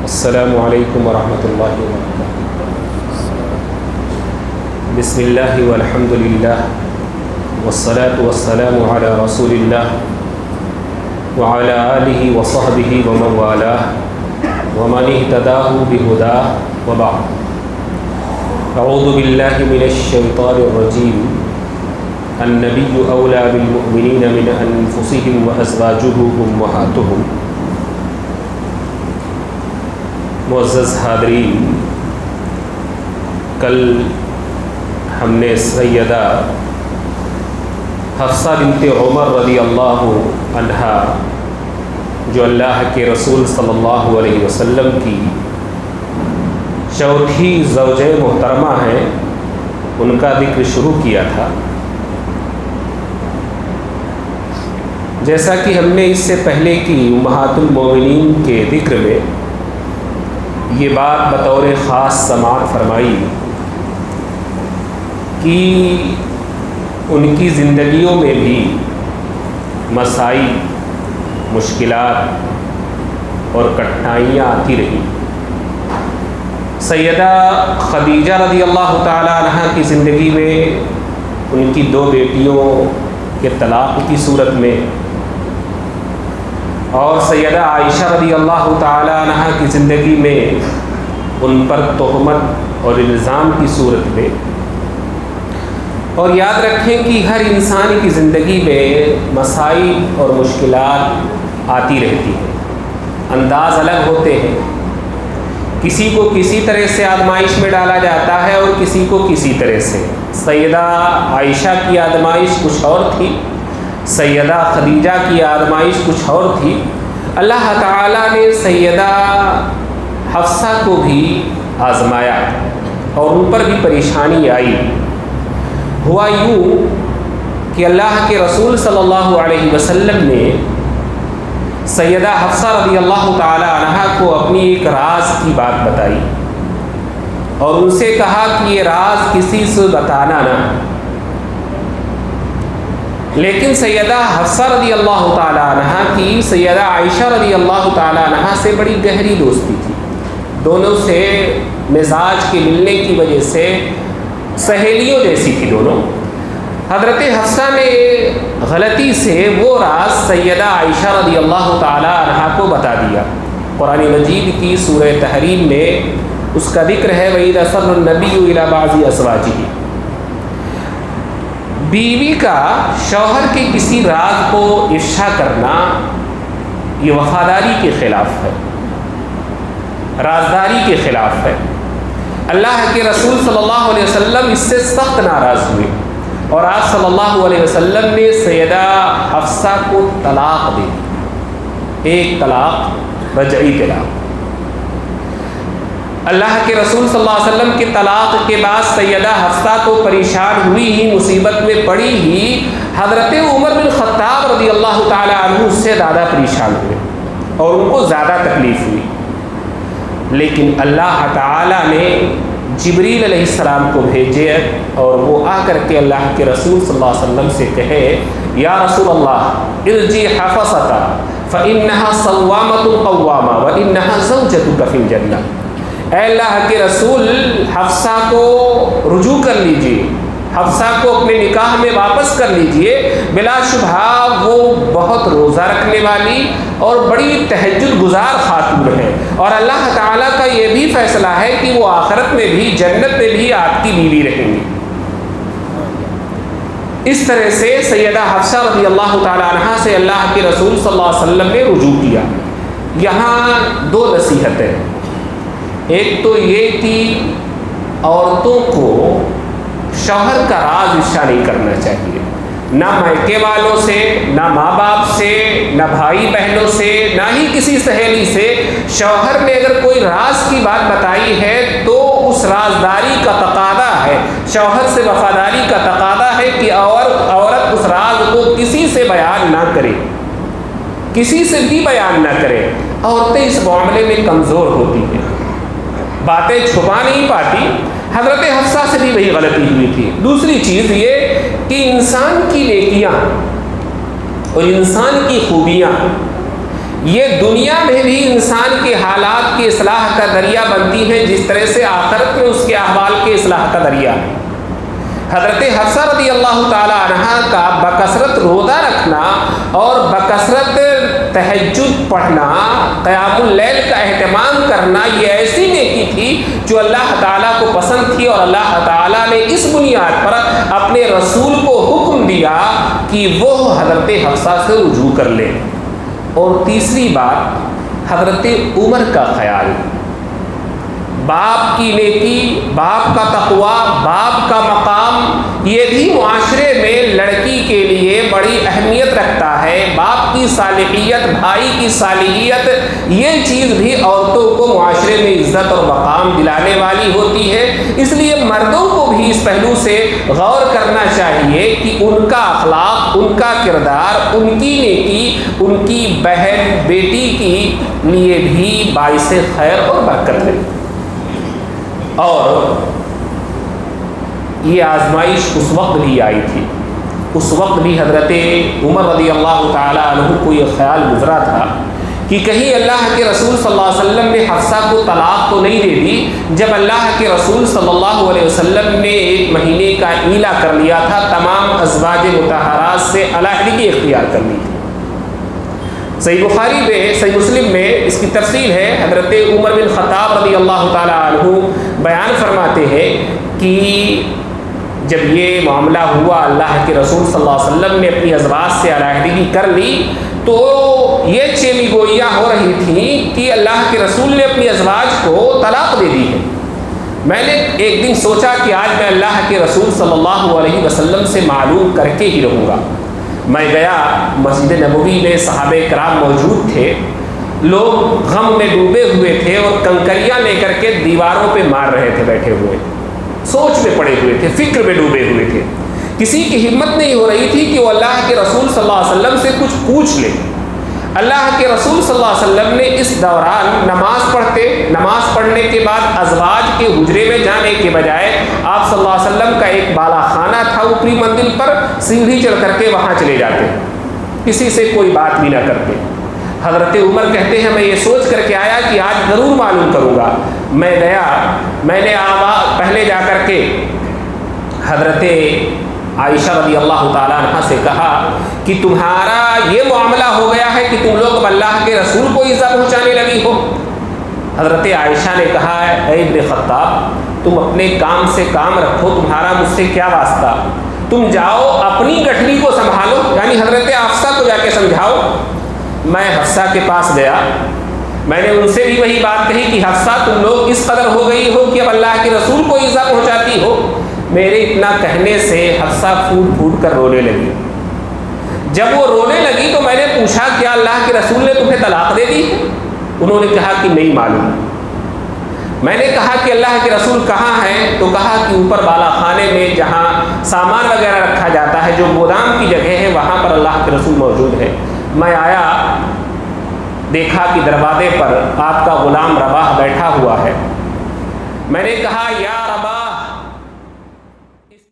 السلام علیکم ورحمۃ اللہ وبرکاتہ۔ بسم اللہ والحمد للہ والصلاة والسلام علی رسول اللہ وعلی آلہ وصحبہ ومن والاہ ومن اہتداہ بہداہ وبعد۔ اعوذ باللہ من الشیطان الرجیم۔ النبی اولی بالمؤمنین من انفسہم وازواجہ امہاتہم۔ معزز حاضرین، کل ہم نے سیدہ حفصہ بنت عمر رضی اللہ عنہا جو اللہ کے رسول صلی اللہ علیہ وسلم کی چوتھی زوجہ محترمہ ہیں، ان کا ذکر شروع کیا تھا۔ جیسا کہ ہم نے اس سے پہلے کی امہات المومنین کے ذکر میں یہ بات بطور خاص سماعت فرمائی کہ ان کی زندگیوں میں بھی مسائل، مشکلات اور کٹھنائیاں آتی رہیں۔ سیدہ خدیجہ رضی اللہ تعالی عنہ کی زندگی میں ان کی 2 بیٹیوں کے طلاق کی صورت میں، اور سیدہ عائشہ رضی اللہ تعالی عنہ کی زندگی میں ان پر تہمت اور الزام کی صورت میں۔ اور یاد رکھیں کہ ہر انسان کی زندگی میں مسائل اور مشکلات آتی رہتی ہیں، انداز الگ ہوتے ہیں، کسی کو کسی طرح سے آزمائش میں ڈالا جاتا ہے اور کسی کو کسی طرح سے۔ سیدہ عائشہ کی آزمائش کچھ اور تھی، سیدہ خدیجہ کی آزمائش کچھ اور تھی۔ اللہ تعالیٰ نے سیدہ حفصہ کو بھی آزمایا اور ان پر بھی پریشانی آئی۔ ہوا یوں کہ اللہ کے رسول صلی اللہ علیہ وسلم نے سیدہ حفصہ رضی اللہ تعالی عنہا کو اپنی ایک راز کی بات بتائی اور ان سے کہا کہ یہ راز کسی سے بتانا نہ۔ لیکن سیدہ حفصہ رضی اللہ تعالی عنہا کی سیدہ عائشہ رضی اللہ تعالی عنہا سے بڑی گہری دوستی تھی، دونوں سے مزاج کے ملنے کی وجہ سے سہیلیوں جیسی تھی دونوں۔ حضرت حفصہ نے غلطی سے وہ راز سیدہ عائشہ رضی اللہ تعالی عنہا کو بتا دیا۔ قرآن مجید کی سورہ تحریم میں اس کا ذکر ہے، وَإِذْ أَسَرَّ النَّبِيُّ إِلَىٰ بَعْضِ أَزْوَاجِهِ۔ بیوی کا شوہر کے کسی راز کو افشا کرنا یہ وفاداری کے خلاف ہے، رازداری کے خلاف ہے۔ اللہ کے رسول صلی اللہ علیہ وسلم اس سے سخت ناراض ہوئے اور آپ صلی اللہ علیہ وسلم نے سیدہ حفصہ کو طلاق دے دی، ایک طلاق، رجعی طلاق۔ اللہ کے رسول صلی اللہ علیہ وسلم کے طلاق کے بعد سیدہ حفصہ تو پریشان ہوئی ہی، مصیبت میں پڑی ہی، حضرت عمر بن خطاب رضی اللہ تعالی عنہ اس سے زیادہ پریشان ہوئے اور ان کو زیادہ تکلیف ہوئی۔ لیکن اللہ تعالی نے جبریل علیہ السلام کو بھیجے اور وہ آ کر کے اللہ کے رسول صلی اللہ علیہ وسلم سے کہے، یا رسول اللہ ارجی حفصہ فإنها صوامة قوامة وإنها زوجتك في الجنة۔ اے اللہ کے رسول، حفصہ کو رجوع کر لیجئے، حفصہ کو اپنے نکاح میں واپس کر لیجئے، بلا شبہ وہ بہت روزہ رکھنے والی اور بڑی تہجد گزار خاتون ہے، اور اللہ تعالیٰ کا یہ بھی فیصلہ ہے کہ وہ آخرت میں بھی، جنت میں بھی آپ کی بیوی رہیں گی۔ اس طرح سے سیدہ حفصہ رضی اللہ تعالی عنہا سے اللہ کے رسول صلی اللہ علیہ وسلم نے رجوع کیا۔ یہاں 2 نصیحتیں، ایک تو یہ کہ عورتوں کو شوہر کا راز افشا نہیں کرنا چاہیے، نہ مائکے والوں سے، نہ ماں باپ سے، نہ بھائی بہنوں سے، نہ ہی کسی سہیلی سے۔ شوہر نے اگر کوئی راز کی بات بتائی ہے تو اس رازداری کا تقاضا ہے، شوہر سے وفاداری کا تقاضا ہے کہ عورت اس راز کو کسی سے بیان نہ کرے، کسی سے بھی بیان نہ کرے۔ عورتیں اس معاملے میں کمزور ہوتی ہیں، باتیں چھپا نہیں پاتی۔ حضرت حفصہ سے بھی وہی غلطی ہوئی تھی۔ دوسری چیز یہ کہ انسان کی نیکیاں اور انسان کی خوبیاں یہ دنیا میں بھی انسان کے حالات کے اصلاح کا ذریعہ بنتی ہیں جس طرح سے آخرت میں اس کے احوال کے اصلاح کا ذریعہ ہے۔ حضرت حفصہ رضی اللہ تعالی عنہا کا بکثرت روزہ رکھنا اور بکثرت تہجد پڑھنا، قیام اللیل کا اہتمام کرنا، یہ ایسی نیکی تھی جو اللہ تعالیٰ کو پسند تھی، اور اللہ تعالیٰ نے اس بنیاد پر اپنے رسول کو حکم دیا کہ وہ حضرت حفصہ سے رجوع کر لے۔ اور تیسری بات، حضرت عمر کا خیال، باپ کی نیکی، باپ کا تقویٰ، باپ کا مقام، یہ بھی معاشرے میں لڑکی کے لیے بڑی اہمیت رکھتا ہے۔ باپ کی صالحیت، بھائی کی صالحیت، یہ چیز بھی عورتوں کو معاشرے میں عزت اور مقام دلانے والی ہوتی ہے۔ اس لیے مردوں کو بھی اس پہلو سے غور کرنا چاہیے کہ ان کا اخلاق، ان کا کردار، ان کی نیکی ان کی بہن بیٹی کے لیے بھی باعث خیر اور برکت ہے۔ اور یہ آزمائش اس وقت بھی آئی تھی، اس وقت بھی حضرت عمر رضی اللہ تعالیٰ عنہ کو یہ خیال گزرا تھا کہ کہیں اللہ کے رسول صلی اللہ علیہ وسلم نے حفصہ کو طلاق تو نہیں دے دی، جب اللہ کے رسول صلی اللہ علیہ وسلم نے 1 مہینے کا ایلا کر لیا تھا، تمام ازواج مطہرات سے علیحدگی اختیار کر لی تھی۔ صحیح بخاری میں، صحیح مسلم میں اس کی تفصیل ہے۔ حضرت عمر بن خطاب رضی اللہ تعالیٰ عنہ بیان فرماتے ہیں کہ جب یہ معاملہ ہوا، اللہ کے رسول صلی اللہ علیہ وسلم نے اپنی ازواج سے علیحدگی کر لی، تو یہ چیمی گوئیاں ہو رہی تھیں کہ اللہ کے رسول نے اپنی ازواج کو طلاق دے دی ہے۔ میں نے ایک دن سوچا کہ آج میں اللہ کے رسول صلی اللہ علیہ وسلم سے معلوم کر کے ہی رہوں گا۔ میں گیا، مسجد نبوی میں صحابہ کرام موجود تھے، لوگ غم میں ڈوبے ہوئے تھے اور کنکریاں لے کر کے دیواروں پہ مار رہے تھے، بیٹھے ہوئے سوچ میں پڑے ہوئے تھے، فکر میں ڈوبے ہوئے تھے۔ کسی کی ہمت نہیں ہو رہی تھی کہ وہ اللہ کے رسول صلی اللہ علیہ وسلم سے کچھ پوچھ لے۔ اللہ کے رسول صلی اللہ علیہ وسلم نے اس دوران نماز پڑھتے، نماز پڑھنے کے بعد ازواج کے حجرے میں جانے کے بجائے آپ صلی اللہ علیہ وسلم کا ایک بالا خانہ تھا، اوپری منزل پر سیڑھی چڑھ کر کے وہاں چلے جاتے، کسی سے کوئی بات بھی نہ کرتے۔ حضرت عمر کہتے ہیں میں یہ سوچ کر کے آیا کہ آج ضرور معلوم کروں گا۔ میں گیا، میں نے پہلے جا کر کے حضرت عائشہ رضی اللہ تعالیٰ عنہ سے کہا کہ تمہارا یہ معاملہ ہو گیا ہے کہ تم لوگ اب اللہ کے رسول کو ایذا پہنچانے لگی ہو۔ حضرت عائشہ نے کہا اے ابن خطاب، تم اپنے کام سے کام رکھو، تمہارا مجھ سے کیا واسطہ، تم جاؤ اپنی گٹھلی کو سنبھالو، یعنی حضرت حفصہ کو جا کے سمجھاؤ۔ میں حفصہ کے پاس گیا، میں نے ان سے بھی وہی بات کہی کہ حفصہ تم لوگ اس قدر ہو گئی ہو کہ اب اللہ کے رسول کو ایذا پہنچاتی ہو۔ میرے اتنا کہنے سے حفصہ پھوٹ پھوٹ کر رونے لگی۔ جب وہ رونے لگی تو میں نے پوچھا کیا اللہ کے رسول نے تمہیں طلاق دے دی؟ انہوں نے کہا کہ نہیں معلوم۔ میں نے کہا کہ اللہ کے رسول کہاں ہیں؟ تو کہا کہ اوپر بالا خانے میں جہاں سامان وغیرہ رکھا جاتا ہے، جو گودام کی جگہ ہے، وہاں پر اللہ کے رسول موجود ہے۔ میں آیا، دیکھا کہ دروازے پر آپ کا غلام رواح بیٹھا ہوا ہے۔ میں نے کہا یا